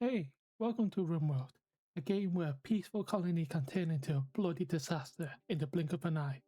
Hey, welcome to Rimworld, a game where a peaceful colony can turn into a bloody disaster in the blink of an eye.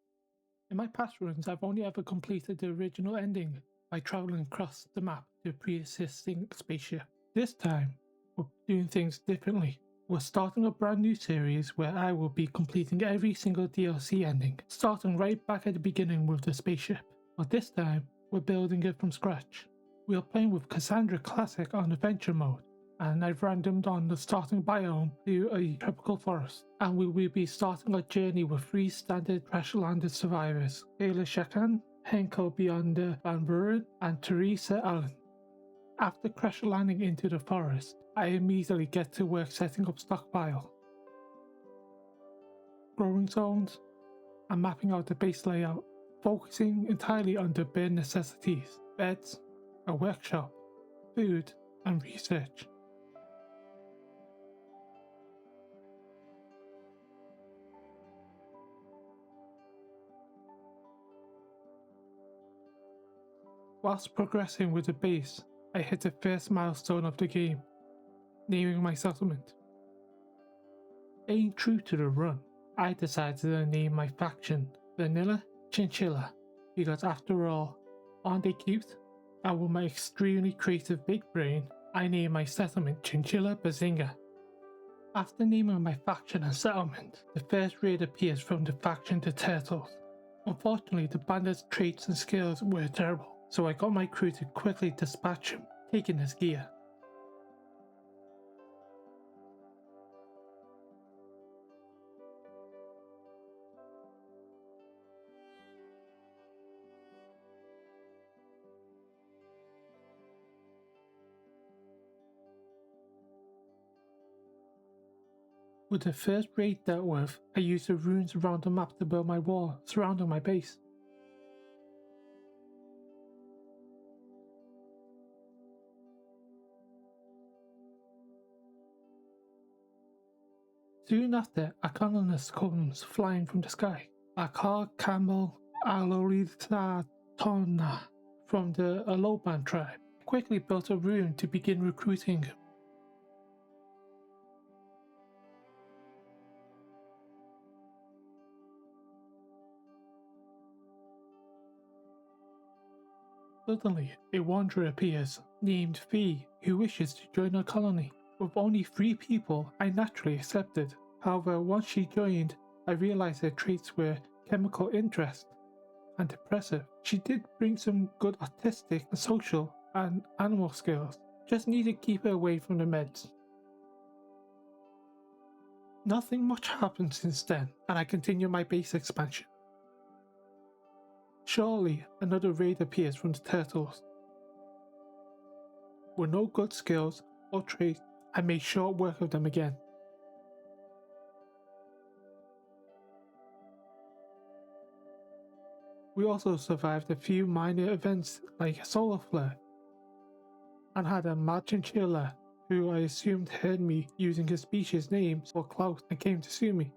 In my past runs, I've only ever completed the original ending by travelling across the map to a pre-existing spaceship. This time, we're doing things differently. We're starting a brand new series where I will be completing every single DLC ending, starting right back at the beginning with the spaceship. But this time, we're building it from scratch. We are playing with Cassandra Classic on Adventure mode, and I've randomed on the starting biome to a tropical forest, and we will be starting our journey with 3 standard crash landed survivors: Kayla Shakan, Henko Beyond Van Buren, and Teresa Allen. After crash landing into the forest, I immediately get to work setting up stockpile, growing zones, and mapping out the base layout, focusing entirely on the bare necessities: beds, a workshop, food, and research. Whilst progressing with the base, I hit the first milestone of the game, naming my settlement. Staying true to the run, I decided to name my faction Vanilla Chinchilla, because after all, aren't they cute? And with my extremely creative big brain, I named my settlement Chinchilla Bazinga. After naming my faction and settlement, the first raid appears from the faction The Turtles. Unfortunately, the bandit's traits and skills were terrible, so I got my crew to quickly dispatch him, taking his gear. With the first raid dealt with, I used the runes around the map to build my wall surrounding my base. Soon after, a colonist comes flying from the sky. Akar Campbell Alorita Tonna from the Aloban tribe. I quickly built a rune to begin recruiting him. Suddenly, a wanderer appears, named Fee, who wishes to join our colony. With only 3 people, I naturally accepted. However, once she joined, I realized her traits were chemical interest and depressive. She did bring some good artistic, social, and animal skills. Just need to keep her away from the meds. Nothing much happened since then, and I continue my base expansion. Surely, another raid appears from the turtles. With no good skills or traits, I made short work of them again. We also survived a few minor events like a solar flare, and had a mad chinchilla who I assumed heard me using his species names for clout and came to sue me.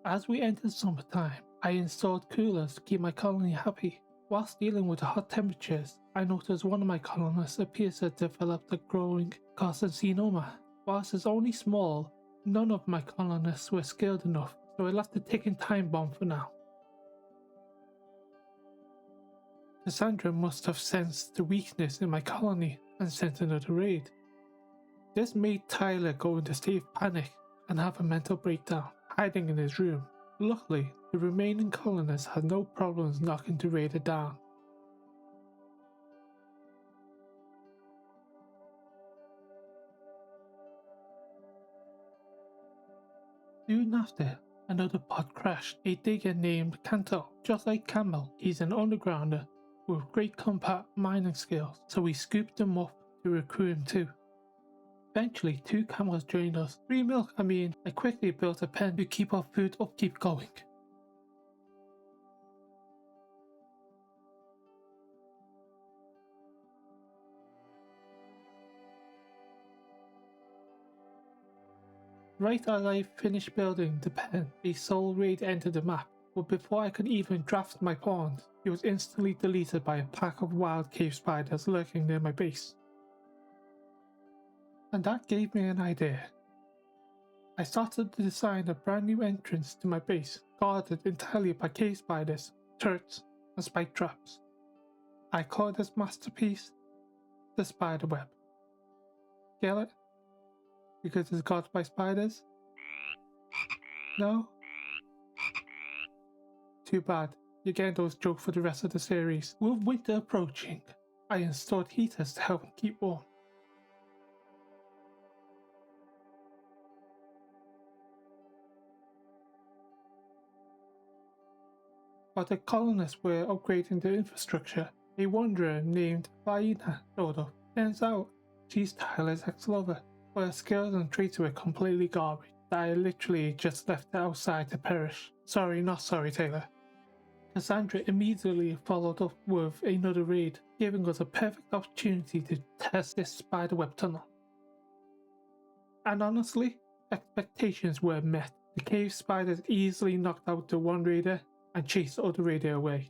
As we entered summertime, I installed coolers to keep my colony happy. Whilst dealing with the hot temperatures, I noticed one of my colonists appears to have developed a growing carcinoma. Whilst it's only small, none of my colonists were skilled enough, so I left the ticking time bomb for now. Cassandra must have sensed the weakness in my colony and sent another raid. This made Tyler go into state of panic and have a mental breakdown, hiding in his room. Luckily, the remaining colonists had no problems knocking the raider down. Soon after, another pod crashed. A digger named Kanto. Just like Camel, he's an undergrounder with great compact mining skills, so we scooped him up to recruit him too. Eventually, 2 camels joined us. 3 milk, I quickly built a pen to keep our food upkeep going. Right as I finished building the pen, a soul raid entered the map, but before I could even draft my pawns, it was instantly deleted by a pack of wild cave spiders lurking near my base. And that gave me an idea. I started to design a brand new entrance to my base, guarded entirely by cave spiders, turrets, and spike traps. I called this masterpiece the Spiderweb. Get it? Because it's guarded by spiders? No? Too bad. You're getting those jokes for the rest of the series. With winter approaching, I installed heaters to help keep warm. While the colonists were upgrading their infrastructure, a wanderer named Vaina showed up. Turns out, she's Tyler's ex-lover, but her skills and traits were completely garbage, that I literally just left her outside to perish. Sorry, not sorry, Taylor. Cassandra immediately followed up with another raid, giving us a perfect opportunity to test this spiderweb tunnel. And honestly, expectations were met. The cave spiders easily knocked out the one raider and chased the other raider away.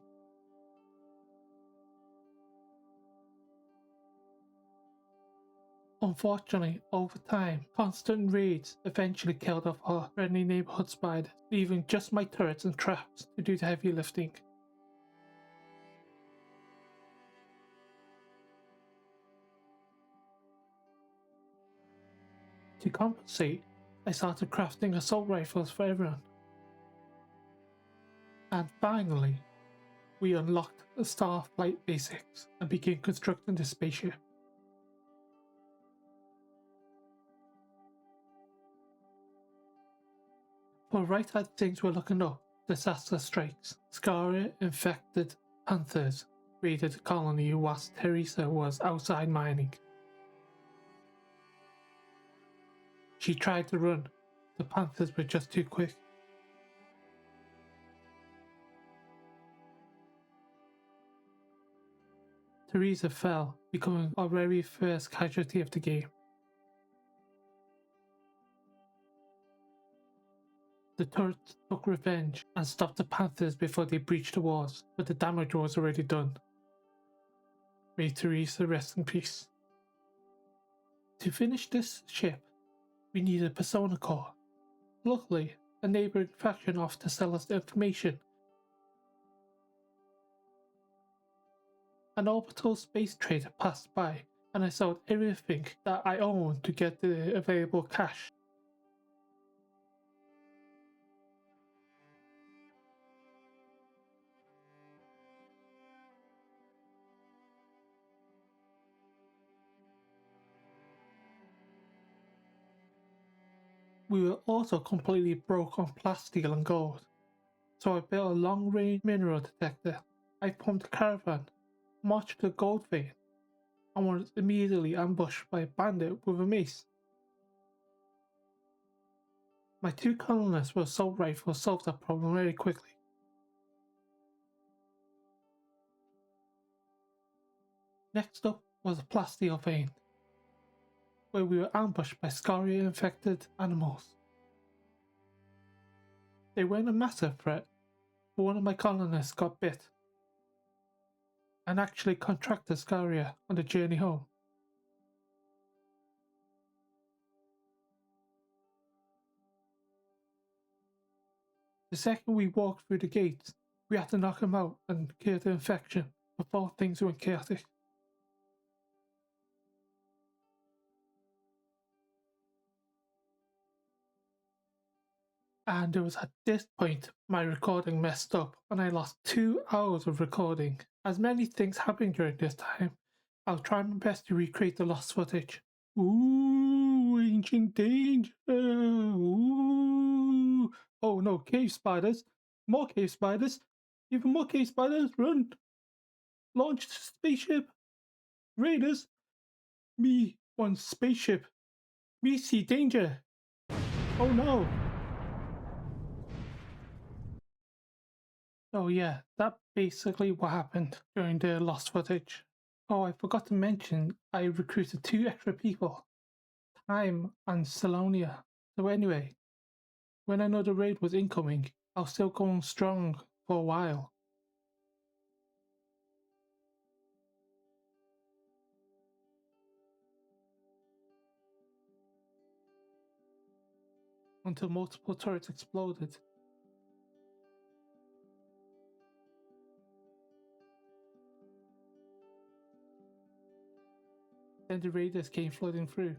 Unfortunately, over time, constant raids eventually killed off our friendly neighborhood spiders, leaving just my turrets and traps to do the heavy lifting. To compensate, I started crafting assault rifles for everyone. And finally, we unlocked the Starflight basics and began constructing the spaceship. But right as things were looking up, disaster strikes. Scaria-infected panthers raided the colony whilst Teresa was outside mining. She tried to run, the panthers were just too quick. Teresa fell, becoming our very first casualty of the game. The turrets took revenge and stopped the panthers before they breached the walls, but the damage was already done. May Teresa rest in peace. To finish this ship, we needed a persona core. Luckily, a neighbouring faction offered to sell us the information. An orbital space trader passed by, and I sold everything that I owned to get the available cash. We were also completely broke on plasteel and gold, so I built a long-range mineral detector. I pumped a caravan, marched to the gold vein, and was immediately ambushed by a bandit with a mace. My 2 colonists with assault rifles solved that problem very quickly. Next up was a plasteel vein, where we were ambushed by Scaria-infected animals. They weren't a massive threat, but one of my colonists got bit and actually contracted Scaria on the journey home. The second we walked through the gates, we had to knock him out and cure the infection before things went chaotic. And it was at this point my recording messed up and I lost 2 hours of recording. As many things happened during this time, I'll try my best to recreate the lost footage. Ooh, ancient danger! Ooh! Oh no, cave spiders! More cave spiders! Even more cave spiders! Run! Launch spaceship! Raiders! Me on spaceship! Me see danger! Oh no! Oh yeah, that's basically what happened during the lost footage. Oh, I forgot to mention, I recruited 2 extra people, Time and Salonia. So anyway, when I know the raid was incoming, I was still going strong for a while. Until multiple turrets exploded. Then the raiders came flooding through.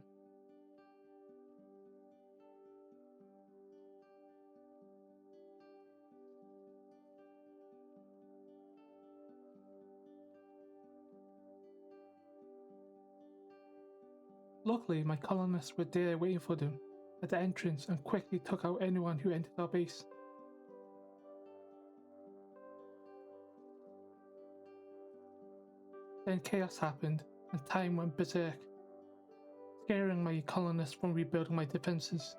Luckily, my colonists were there waiting for them at the entrance and quickly took out anyone who entered our base. Then chaos happened and time went berserk, scaring my colonists from rebuilding my defences.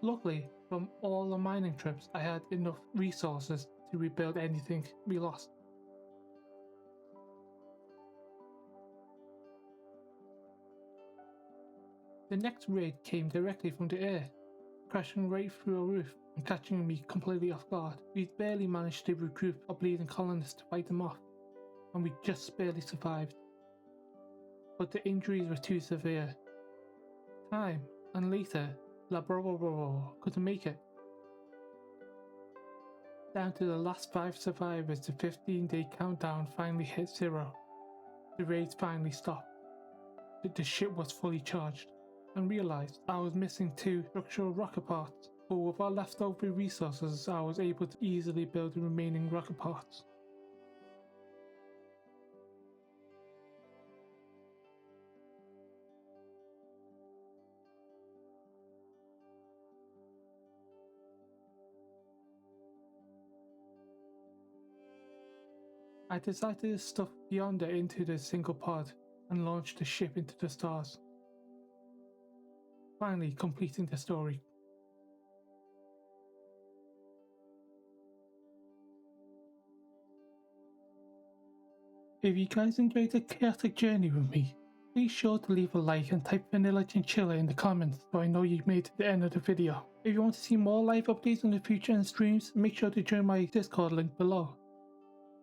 Luckily, from all the mining trips, I had enough resources to rebuild anything we lost. The next raid came directly from the air, crashing right through a roof and catching me completely off guard. We barely managed to recruit our bleeding colonists to fight them off, and we just barely survived. But the injuries were too severe. Time, and later, La couldn't make it. Down to the last 5 survivors, the 15-day countdown finally hit 0. The raids finally stopped. The ship was fully charged, and realised I was missing 2 structural rocket parts, but with our leftover resources I was able to easily build the remaining rocket parts. I decided to stuff Yonder into the single pod and launched the ship into the stars, finally completing the story. If you guys enjoyed the chaotic journey with me, be sure to leave a like and type Vanilla Chinchilla in the comments so I know you've made it to the end of the video. If you want to see more live updates in the future and streams, make sure to join my Discord link below.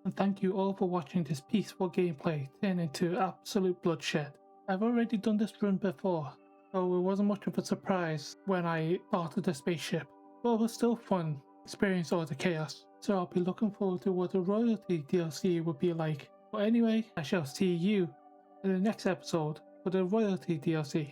And thank you all for watching this peaceful gameplay turn into absolute bloodshed. I've already done this run before, so it wasn't much of a surprise when I started the spaceship, but it was still fun experience all the chaos, so I'll be looking forward to what the royalty DLC will be like. But anyway, I shall see you in the next episode for the royalty DLC.